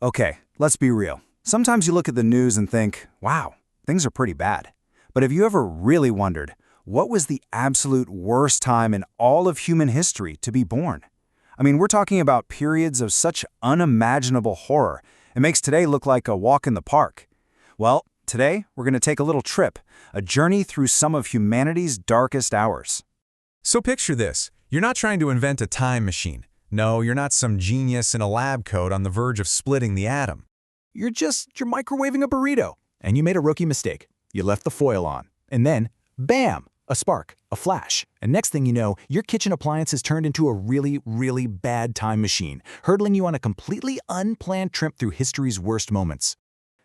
Okay, let's be real. Sometimes you look at the news and think, wow, things are pretty bad. But have you ever really wondered, what was the absolute worst time in all of human history to be born? I mean, we're talking about periods of such unimaginable horror. It makes today look like a walk in the park. Well, today we're going to take a little trip, a journey through some of humanity's darkest hours. So picture this. You're not trying to invent a time machine. No, you're not some genius in a lab coat on the verge of splitting the atom. You're microwaving a burrito, and you made a rookie mistake. You left the foil on, and then, bam, a spark, a flash. And next thing you know, your kitchen appliance has turned into a really, really bad time machine, hurtling you on a completely unplanned trip through history's worst moments.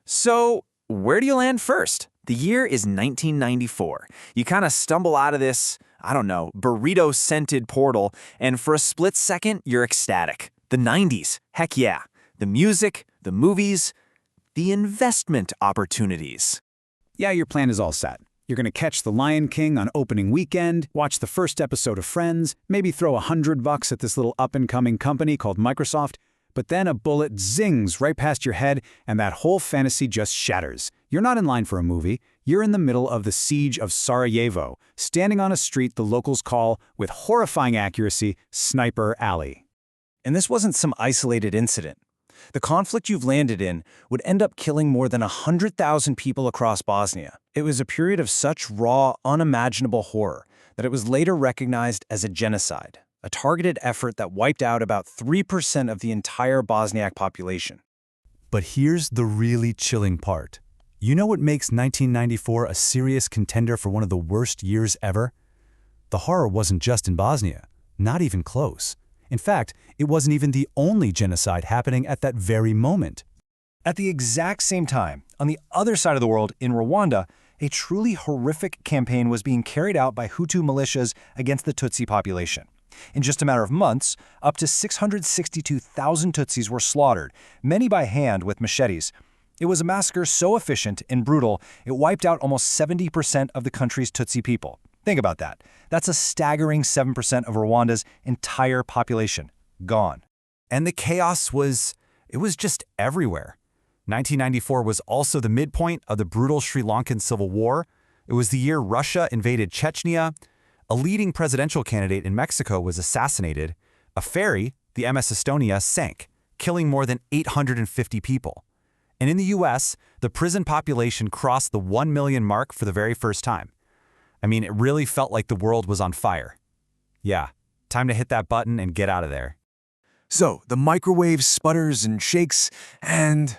So, where do you land first? The year is 1994. You kind of stumble out of this, burrito-scented portal, and for a split second, you're ecstatic. The 90s, heck yeah. The music, the movies, the investment opportunities. Yeah, your plan is all set. You're going to catch The Lion King on opening weekend, watch the first episode of Friends, maybe throw $100 at this little up-and-coming company called Microsoft, but then a bullet zings right past your head and that whole fantasy just shatters. You're not in line for a movie. You're in the middle of the siege of Sarajevo, standing on a street the locals call, with horrifying accuracy, Sniper Alley. And this wasn't some isolated incident. The conflict you've landed in would end up killing more than 100,000 people across Bosnia. It was a period of such raw, unimaginable horror that it was later recognized as a genocide, a targeted effort that wiped out about 3% of the entire Bosniak population. But here's the really chilling part. You know what makes 1994 a serious contender for one of the worst years ever? The horror wasn't just in Bosnia, not even close. In fact, it wasn't even the only genocide happening at that very moment. At the exact same time, on the other side of the world, in Rwanda, a truly horrific campaign was being carried out by Hutu militias against the Tutsi population. In just a matter of months, up to 662,000 Tutsis were slaughtered, many by hand with machetes. It was a massacre so efficient and brutal, it wiped out almost 70% of the country's Tutsi people. Think about that. That's a staggering 7% of Rwanda's entire population. Gone. And the chaos was just everywhere. 1994 was also the midpoint of the brutal Sri Lankan Civil War. It was the year Russia invaded Chechnya. A leading presidential candidate in Mexico was assassinated. A ferry, the MS Estonia, sank, killing more than 850 people. And in the US, the prison population crossed the 1 million mark for the very first time. I mean, it really felt like the world was on fire. Yeah, time to hit that button and get out of there. So, the microwave sputters and shakes, and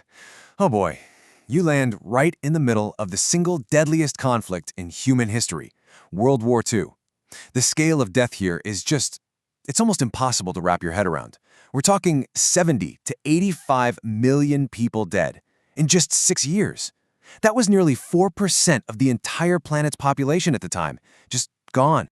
oh boy, you land right in the middle of the single deadliest conflict in human history, World War II. The scale of death here is it's almost impossible to wrap your head around. We're talking 70 to 85 million people dead in just 6 years. That was nearly 4% of the entire planet's population at the time, just gone.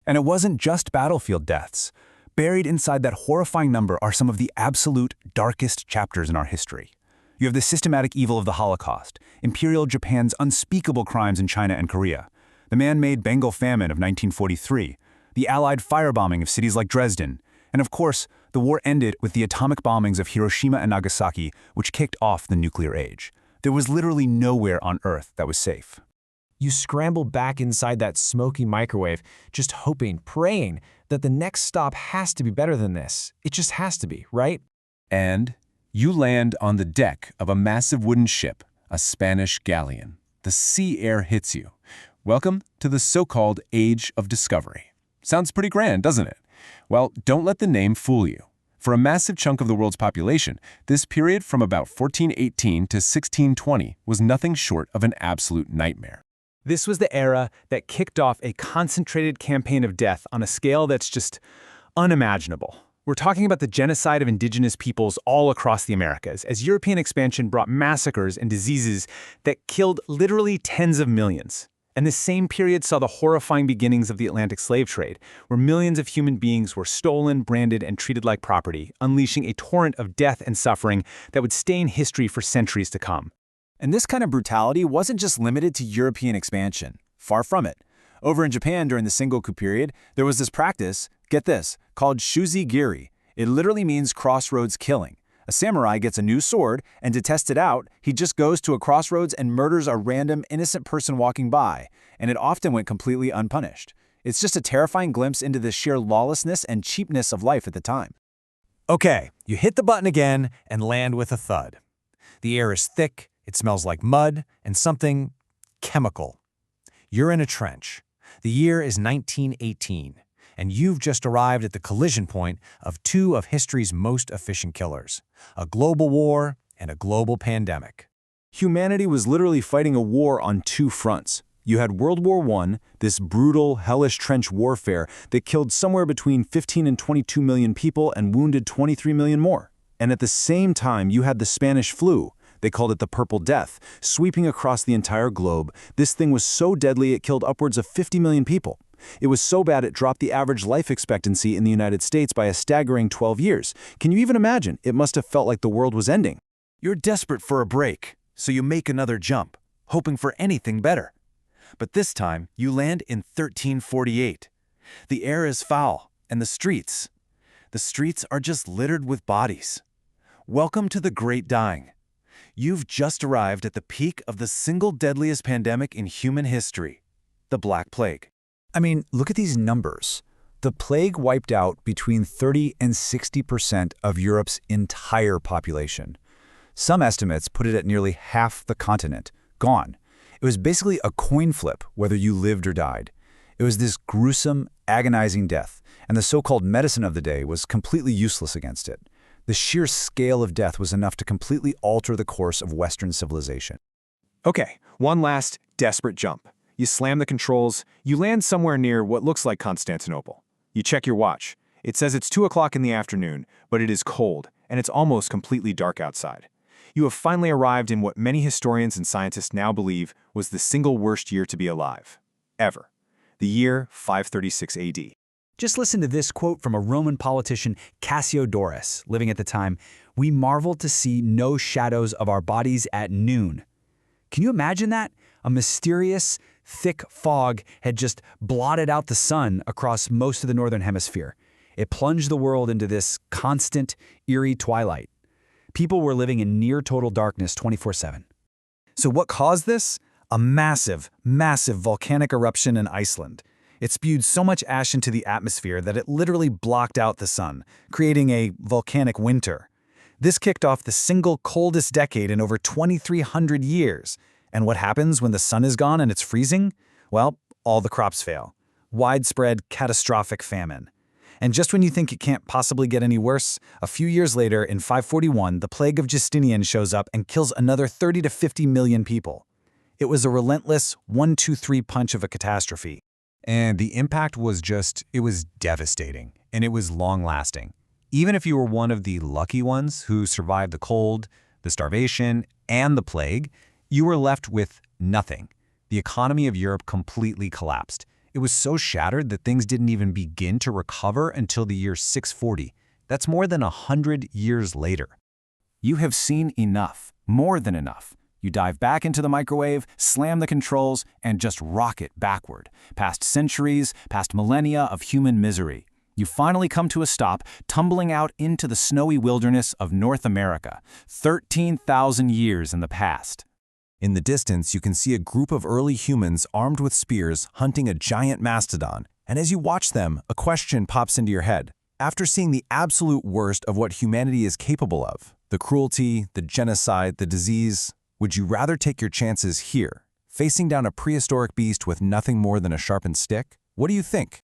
And it wasn't just battlefield deaths. Buried inside that horrifying number are some of the absolute darkest chapters in our history. You have the systematic evil of the Holocaust, Imperial Japan's unspeakable crimes in China and Korea, the man-made Bengal famine of 1943, the Allied firebombing of cities like Dresden, and of course, the war ended with the atomic bombings of Hiroshima and Nagasaki, which kicked off the nuclear age. There was literally nowhere on Earth that was safe. You scramble back inside that smoky microwave, just hoping, praying that the next stop has to be better than this. It just has to be, right? And you land on the deck of a massive wooden ship, a Spanish galleon. The sea air hits you. Welcome to the so-called Age of Discovery. Sounds pretty grand, doesn't it? Well, don't let the name fool you. For a massive chunk of the world's population, this period from about 1418 to 1620 was nothing short of an absolute nightmare. This was the era that kicked off a concentrated campaign of death on a scale that's just unimaginable. We're talking about the genocide of indigenous peoples all across the Americas, as European expansion brought massacres and diseases that killed literally tens of millions. And this same period saw the horrifying beginnings of the Atlantic slave trade, where millions of human beings were stolen, branded, and treated like property, unleashing a torrent of death and suffering that would stain history for centuries to come. And this kind of brutality wasn't just limited to European expansion. Far from it. Over in Japan during the Sengoku period, there was this practice, get this, called shuzigiri. It literally means crossroads killing. A samurai gets a new sword, and to test it out, he just goes to a crossroads and murders a random innocent person walking by, and it often went completely unpunished. It's just a terrifying glimpse into the sheer lawlessness and cheapness of life at the time. Okay, you hit the button again and land with a thud. The air is thick, it smells like mud, and something chemical. You're in a trench. The year is 1918, and you've just arrived at the collision point of two of history's most efficient killers, a global war and a global pandemic. Humanity was literally fighting a war on two fronts. You had World War I, this brutal, hellish trench warfare that killed somewhere between 15 and 22 million people and wounded 23 million more. And at the same time, you had the Spanish flu. They called it the Purple Death, sweeping across the entire globe. This thing was so deadly it killed upwards of 50 million people. It was so bad it dropped the average life expectancy in the United States by a staggering 12 years. Can you even imagine? It must have felt like the world was ending. You're desperate for a break, so you make another jump, hoping for anything better. But this time, you land in 1348. The air is foul, and the streets are just littered with bodies. Welcome to the Great Dying. You've just arrived at the peak of the single deadliest pandemic in human history, the Black Plague. I mean, look at these numbers. The plague wiped out between 30 and 60% of Europe's entire population. Some estimates put it at nearly half the continent, gone. It was basically a coin flip whether you lived or died. It was this gruesome, agonizing death, and the so-called medicine of the day was completely useless against it. The sheer scale of death was enough to completely alter the course of Western civilization. Okay, one last desperate jump. You slam the controls, you land somewhere near what looks like Constantinople. You check your watch. It says it's 2 o'clock in the afternoon, but it is cold, and it's almost completely dark outside. You have finally arrived in what many historians and scientists now believe was the single worst year to be alive, ever. The year 536 AD. Just listen to this quote from a Roman politician, Cassiodorus, living at the time. "We marveled to see no shadows of our bodies at noon." Can you imagine that? A mysterious, thick fog had just blotted out the sun across most of the northern hemisphere. It plunged the world into this constant, eerie twilight. People were living in near-total darkness 24/7. So what caused this? A massive, massive volcanic eruption in Iceland. It spewed so much ash into the atmosphere that it literally blocked out the sun, creating a volcanic winter. This kicked off the single coldest decade in over 2,300 years. And what happens when the sun is gone and it's freezing? Well, all the crops fail. Widespread, catastrophic famine. And just when you think it can't possibly get any worse, a few years later, in 541, the plague of Justinian shows up and kills another 30 to 50 million people. It was a relentless 1-2-3 punch of a catastrophe. And the impact was it was devastating, and it was long-lasting. Even if you were one of the lucky ones who survived the cold, the starvation, and the plague, you were left with nothing. The economy of Europe completely collapsed. It was so shattered that things didn't even begin to recover until the year 640. That's more than 100 years later. You have seen enough, more than enough. You dive back into the microwave, slam the controls, and just rocket backward, past centuries, past millennia of human misery. You finally come to a stop, tumbling out into the snowy wilderness of North America, 13,000 years in the past. In the distance, you can see a group of early humans armed with spears hunting a giant mastodon. And as you watch them, a question pops into your head. After seeing the absolute worst of what humanity is capable of, the cruelty, the genocide, the disease, would you rather take your chances here, facing down a prehistoric beast with nothing more than a sharpened stick? What do you think?